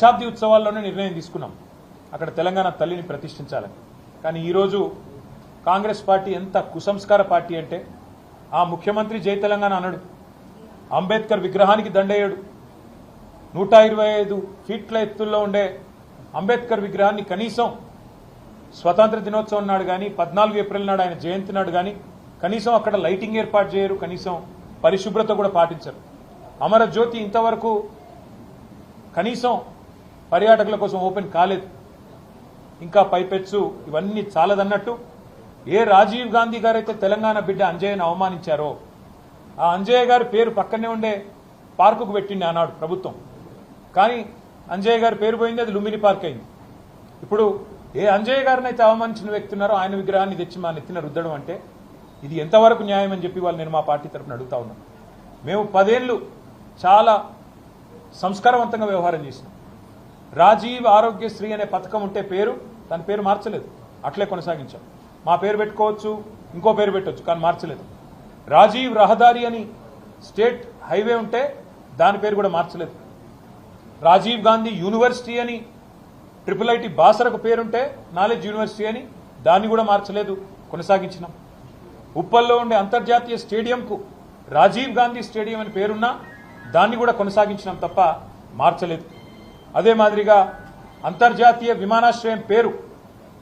దశాబ్ది ఉత్సవాల్లోనే నిర్ణయం తీసుకున్నాం అక్కడ తెలంగాణ తల్లిని ప్రతిష్ఠించాలని. కానీ ఈరోజు కాంగ్రెస్ పార్టీ ఎంత కుసంస్కార పార్టీ అంటే ఆ ముఖ్యమంత్రి జై తెలంగాణ అన్నాడు, అంబేద్కర్ విగ్రహానికి దండయ్యాడు, 125 ఫీట్ల ఎత్తుల్లో ఉండే అంబేద్కర్ విగ్రహాన్ని కనీసం స్వతంత్ర దినోత్సవం నాడు కానీ 14 ఏప్రిల్ నాడు ఆయన జయంతి నాడు కానీ కనీసం అక్కడ లైటింగ్ ఏర్పాటు చేయరు, కనీసం పరిశుభ్రత కూడా పాటించరు. అమరజ్యోతి ఇంతవరకు కనీసం పర్యాటకుల కోసం ఓపెన్ కాలేదు. ఇంకా పైపెచ్చు ఇవన్నీ చాలదన్నట్టు ఏ రాజీవ్ గాంధీ గారైతే తెలంగాణ బిడ్డ అంజయ్యను అవమానించారో ఆ అంజయ్య గారి పేరు పక్కనే ఉండే పార్కుకు పెట్టింది ఆనాడు ప్రభుత్వం. కానీ అంజయ్య గారి పేరు పోయింది, అది లుంబిని పార్క్ అయింది. ఇప్పుడు ఏ అంజయ్య గారిని అయితే అవమానించిన వ్యక్తి ఉన్నారో ఆయన విగ్రహాన్ని తెచ్చి మా నెత్తిన రుద్దడం అంటే ఇది ఎంతవరకు న్యాయం అని చెప్పి వాళ్ళు నేను మా పార్టీ తరఫున అడుగుతా ఉన్నాను. మేము 10 ఏళ్ళు చాలా సంస్కారవంతంగా వ్యవహారం చేసినాం. రాజీవ్ ఆరోగ్యశ్రీ అనే పథకం ఉంటే దాని పేరు మార్చలేదు, అట్లే కొనసాగించాం. మా పేరు పెట్టుకోవచ్చు, ఇంకో పేరు పెట్టవచ్చు, కానీ మార్చలేదు. రాజీవ్ రహదారి అని స్టేట్ హైవే ఉంటే దాని పేరు కూడా మార్చలేదు. రాజీవ్ గాంధీ యూనివర్సిటీ అని IIIT బాసరకు పేరుంటే నాలెడ్జ్ యూనివర్సిటీ అని దాన్ని కూడా మార్చలేదు, కొనసాగించినాం. ఉప్పల్లో ఉండే అంతర్జాతీయ స్టేడియంకు రాజీవ్ గాంధీ స్టేడియం అని పేరున్నా దాన్ని కూడా కొనసాగించినాం తప్ప మార్చలేదు. అదే మాదిరిగా అంతర్జాతీయ విమానాశ్రయం పేరు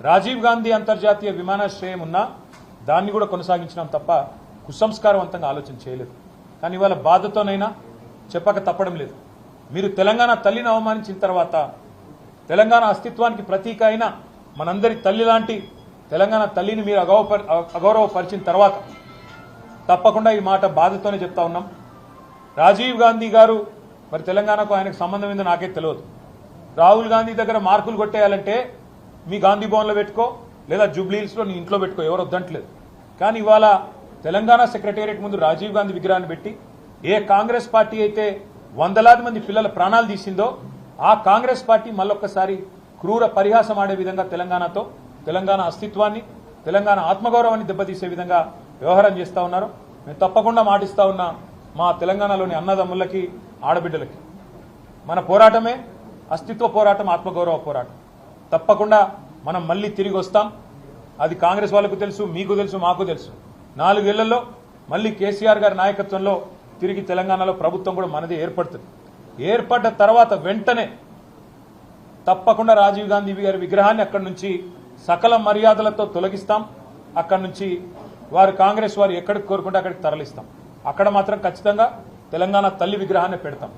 రాజీవ్ గాంధీ అంతర్జాతీయ విమానాశ్రయం ఉన్నా దాన్ని కూడా కొనసాగించినాం తప్ప కుసంస్కారవంతంగా ఆలోచన చేయలేదు. కానీ ఇవాళ బాధతోనైనా చెప్పక తప్పడం లేదు. మీరు తెలంగాణ తల్లిని అవమానించిన తర్వాత, తెలంగాణ అస్తిత్వానికి ప్రతీక అయిన మనందరి తల్లి లాంటి తెలంగాణ తల్లిని మీరు అగౌరవపరిచిన తర్వాత తప్పకుండా ఈ మాట బాధతోనే చెప్తా ఉన్నాం. రాజీవ్ గాంధీ గారు మరి తెలంగాణకు ఆయనకు సంబంధం ఏందో నాకే తెలియదు. రాహుల్ గాంధీ దగ్గర మార్కులు కొట్టేయాలంటే మీ గాంధీ భవన్లో పెట్టుకో, లేదా జూబ్లీహిల్స్లో నీ ఇంట్లో పెట్టుకో, ఎవరు వద్దంటలేదు. కానీ ఇవాళ తెలంగాణ సెక్రటేరియట్ ముందు రాజీవ్ గాంధీ విగ్రహాన్ని పెట్టి ఏ కాంగ్రెస్ పార్టీ అయితే వందలాది మంది పిల్లల ప్రాణాలు తీసిందో ఆ కాంగ్రెస్ పార్టీ మళ్ళొక్కసారి క్రూర పరిహాసం ఆడే విధంగా తెలంగాణతో, తెలంగాణ అస్తిత్వాన్ని, తెలంగాణ ఆత్మగౌరవాన్ని దెబ్బతీసే విధంగా వ్యవహారం చేస్తూ ఉన్నారు. మేము తప్పకుండా మాటిస్తా ఉన్నా మా తెలంగాణలోని అన్నదమ్ములకి, ఆడబిడ్డలకి, మన పోరాటమే అస్తిత్వ పోరాటం, ఆత్మగౌరవ పోరాటం. తప్పకుండా మనం మళ్ళీ తిరిగి వస్తాం. అది కాంగ్రెస్ వాళ్ళకు తెలుసు, మీకు తెలుసు, మాకు తెలుసు. 4 ఏళ్లలో మళ్ళీ కేసీఆర్ గారి నాయకత్వంలో తిరిగి తెలంగాణలో ప్రభుత్వం కూడా మనదే ఏర్పడుతుంది. ఏర్పడ్డ తర్వాత వెంటనే తప్పకుండా రాజీవ్ గాంధీ గారి విగ్రహాన్ని అక్కడి నుంచి సకల మర్యాదలతో తొలగిస్తాం. అక్కడి నుంచి కాంగ్రెస్ వారు ఎక్కడికి కోరుకుంటే అక్కడికి తరలిస్తాం. అక్కడ మాత్రం ఖచ్చితంగా తెలంగాణ తల్లి విగ్రహాన్ని పెడతాం.